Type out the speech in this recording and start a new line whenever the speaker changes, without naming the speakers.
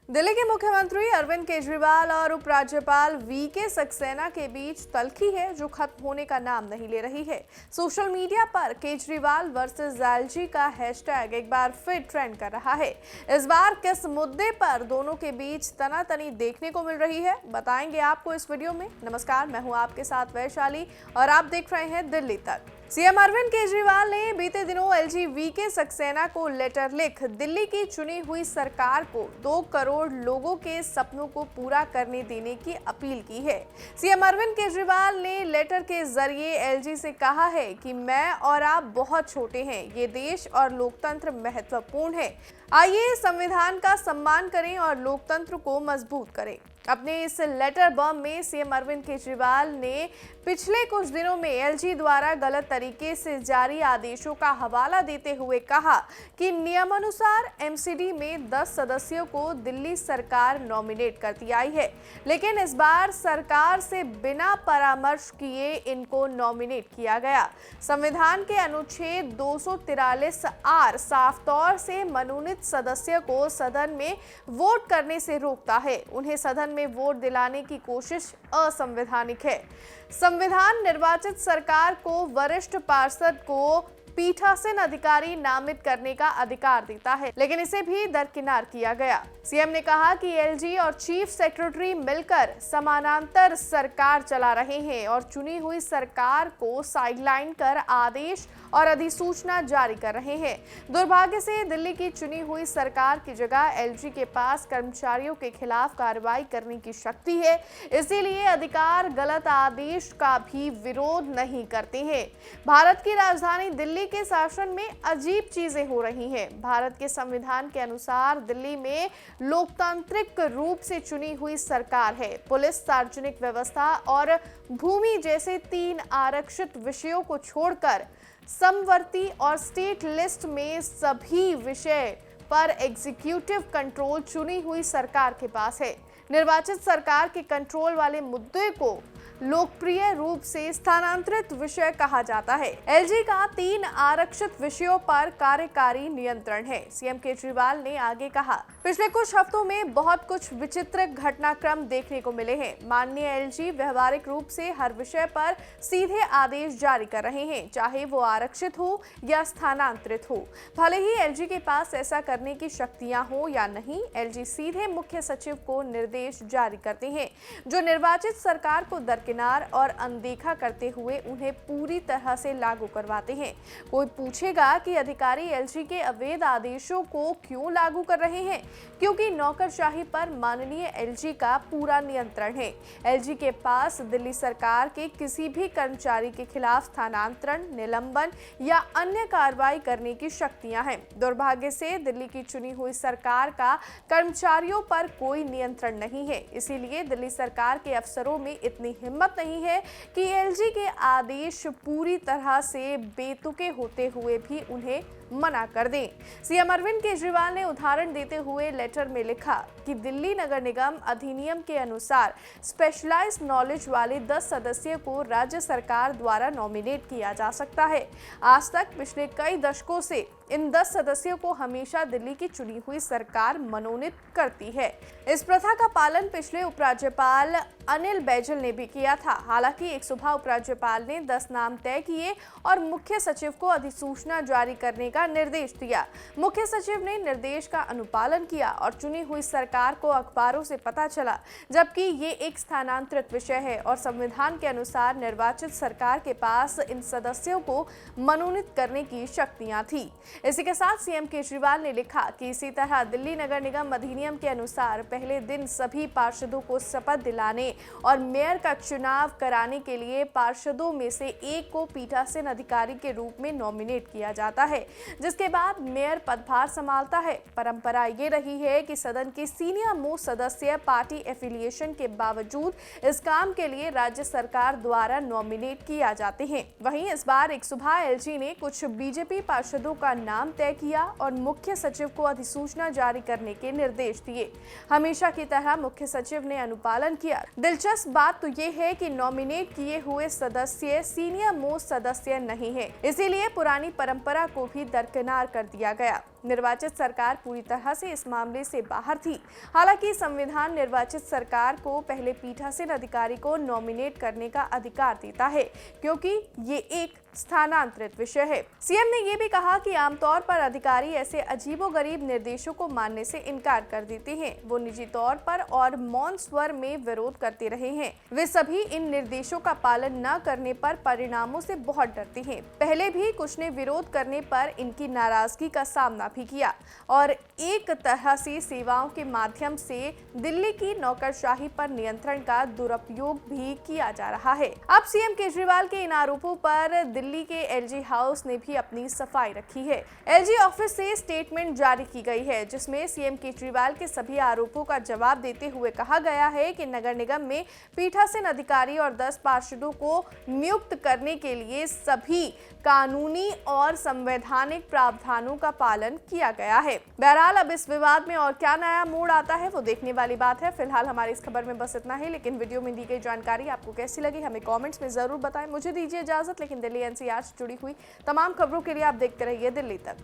दिल्ली के मुख्यमंत्री अरविंद केजरीवाल और उपराज्यपाल वीके सक्सेना के बीच तल्खी है जो खत्म होने का नाम नहीं ले रही है। सोशल मीडिया पर केजरीवाल वर्सेस एलजी का हैशटैग एक बार फिर ट्रेंड कर रहा है। इस बार किस मुद्दे पर दोनों के बीच तनातनी देखने को मिल रही है, बताएंगे आपको इस वीडियो में। नमस्कार, मैं हूं आपके साथ वैशाली और आप देख रहे हैं दिल्ली तक। सीएम अरविंद केजरीवाल ने बीते दिनों एलजी वीके सक्सेना को लेटर लिख दिल्ली की चुनी हुई सरकार को 2 करोड़ लोगों के सपनों को पूरा करने देने की अपील की है। सीएम अरविंद केजरीवाल ने लेटर के जरिए एलजी से कहा है कि मैं और आप बहुत छोटे हैं, ये देश और लोकतंत्र महत्वपूर्ण है। आइए संविधान का सम्मान करें और लोकतंत्र को मजबूत करें। अपने इस लेटर बम में सीएम अरविंद केजरीवाल ने पिछले कुछ दिनों में एलजी द्वारा गलत तरीके से जारी आदेशों का हवाला देते हुए कहा कि नियमानुसार एमसीडी में 10 सदस्यों को दिल्ली सरकार नॉमिनेट करती आई है, लेकिन इस बार सरकार से बिना परामर्श किए इनको नॉमिनेट किया गया। संविधान के अनुच्छेद 243 आर साफ तौर से मनोनीत सदस्य को सदन में वोट करने से रोकता है। उन्हें सदन में वोट दिलाने की कोशिश असंवैधानिक है। संविधान निर्वाचित सरकार को वरिष्ठ पार्षद को पीठासीन अधिकारी नामित करने का अधिकार देता है, लेकिन इसे भी दरकिनार किया गया। सीएम ने कहा कि एलजी और चीफ सेक्रेटरी मिलकर समानांतर सरकार चला रहे हैं और चुनी हुई सरकार को साइडलाइन कर आदेश और अधिसूचना जारी कर रहे हैं। दुर्भाग्य से दिल्ली की चुनी हुई सरकार की जगह एलजी के पास कर्मचारियों के खिलाफ कार्रवाई करने की शक्ति है, इसीलिए अधिकार गलत आदेश का भी विरोध नहीं करते हैं। भारत की राजधानी दिल्ली के शासन में अजीब चीजें हो रही हैं। भारत के संविधान के अनुसार दिल्ली में लोकतांत्रिक रूप से चुनी हुई सरकार है। पुलिस, सार्वजनिक व्यवस्था और भूमि जैसे 3 आरक्षित विषयों को छोड़कर समवर्ती और स्टेट लिस्ट में सभी विषय पर एग्जीक्यूटिव कंट्रोल चुनी हुई सरकार के पास है। निर्वाचित सरकार के कंट्रोल वाले मुद्दे को लोकप्रिय रूप से स्थानांतरित विषय कहा जाता है। एलजी का 3 आरक्षित विषयों पर कार्यकारी नियंत्रण है। सीएम केजरीवाल ने आगे कहा, पिछले कुछ हफ्तों में बहुत कुछ विचित्र घटनाक्रम देखने को मिले हैं। माननीय एलजी व्यवहारिक रूप से हर विषय पर सीधे आदेश जारी कर रहे हैं, चाहे वो आरक्षित हो या स्थानांतरित हो। भले ही एलजी के पास ऐसा करने की शक्तियां हो या नहीं, एलजी सीधे मुख्य सचिव को निर्देश जारी करते हैं, जो निर्वाचित सरकार को किनार और अनदेखा करते हुए उन्हें पूरी तरह से लागू करवाते हैं। कोई पूछेगा कि अधिकारी एलजी के अवैध आदेशों को क्यों लागू कर रहे हैं? क्योंकि नौकरशाही पर माननीय एलजी का पूरा नियंत्रण है। एलजी के पास दिल्ली सरकार के किसी भी कर्मचारी के खिलाफ स्थानांतरण, निलंबन या अन्य कार्रवाई करने की शक्तियां हैं। दुर्भाग्य से दिल्ली की चुनी हुई सरकार का कर्मचारियों पर कोई नियंत्रण नहीं है, इसीलिए दिल्ली सरकार के अफसरों में इतनी हिम्मत नहीं है कि एलजी के आदेश पूरी तरह से बेतुके होते हुए भी उन्हें मना कर दें। सीएम अरविंद केजरीवाल ने उदाहरण देते हुए लेटर में लिखा कि दिल्ली नगर निगम अधिनियम के अनुसार स्पेशलाइज्ड नॉलेज वाले 10 सदस्यों को राज्य सरकार द्वारा नॉमिनेट किया जा सकता है। आज तक पिछले कई दशकों से इन 10 सदस्यों को हमेशा दिल्ली की चुनी हुई सरकार मनोनीत करती है। इस प्रथा का पालन पिछले उपराज्यपाल अनिल बैजल ने भी किया था। हालांकि एक सुबह उपराज्यपाल ने 10 नाम तय किए और मुख्य सचिव को अधिसूचना जारी करने का निर्देश दिया। मुख्य सचिव ने निर्देश का अनुपालन किया और चुनी हुई सरकार को अखबारों से पता चला, जबकि ये एक स्थानांतरित विषय है और संविधान के अनुसार निर्वाचित सरकार के पास इन सदस्यों को मनोनीत करने की शक्तियां थी। इसी के साथ सीएम केजरीवाल ने लिखा कि इसी तरह दिल्ली नगर निगम अधिनियम के अनुसार पहले दिन सभी पार्षदों को शपथ दिलाने और मेयर का चुनाव कराने के लिए पार्षदों में से एक को पीठासीन अधिकारी के रूप में नॉमिनेट किया जाता है, जिसके बाद मेयर पदभार संभालता है। परंपरा ये रही है कि सदन के सीनियर मोस्ट सदस्य पार्टी एफिलिएशन के बावजूद इस काम के लिए राज्य सरकार द्वारा नॉमिनेट किया जाते हैं। वहीं इस बार एक सुबह एलजी ने कुछ बीजेपी पार्षदों का नाम तय किया और मुख्य सचिव को अधिसूचना जारी करने के निर्देश दिए। हमेशा की तरह मुख्य सचिव ने अनुपालन किया। दिलचस्प बात तो ये है कि नॉमिनेट किए हुए सदस्य सीनियर मोस्ट सदस्य नहीं है, इसीलिए पुरानी परंपरा को भी दरकिनार कर दिया गया। निर्वाचित सरकार पूरी तरह से इस मामले से बाहर थी। हालांकि संविधान निर्वाचित सरकार को पहले पीठासीन अधिकारी को नॉमिनेट करने का अधिकार देता है, क्योंकि ये एक स्थानांतरित विषय है। सीएम ने यह भी कहा कि आमतौर पर अधिकारी ऐसे अजीबोगरीब निर्देशों को मानने से इनकार कर देते हैं। वो निजी तौर पर और मौन स्वर में विरोध करते रहे हैं। वे सभी इन निर्देशों का पालन न करने पर परिणामों से बहुत डरते हैं। पहले भी कुछ ने विरोध करने पर इनकी नाराजगी का सामना भी किया और एक तरह से सेवाओं के माध्यम से दिल्ली की नौकरशाही पर नियंत्रण का दुरुपयोग भी किया जा रहा है। अब सीएम केजरीवाल के इन आरोपों पर दिल्ली के एलजी हाउस ने भी अपनी सफाई रखी है। एलजी ऑफिस से स्टेटमेंट जारी की गई है, जिसमें सीएम केजरीवाल के सभी आरोपों का जवाब देते हुए कहा गया है कि नगर निगम में पीठासीन अधिकारी और 10 पार्षदों को नियुक्त करने के लिए सभी कानूनी और संवैधानिक प्रावधानों का पालन किया गया है। बहरहाल अब इस विवाद में और क्या नया मोड़ आता है वो देखने वाली बात है। फिलहाल हमारी इस खबर में बस इतना ही, लेकिन वीडियो में दी गई जानकारी आपको कैसी लगी हमें कमेंट्स में जरूर बताएं। मुझे दीजिए इजाजत, लेकिन दिल्ली एनसीआर से जुड़ी हुई तमाम खबरों के लिए आप देखते रहिए दिल्ली तक।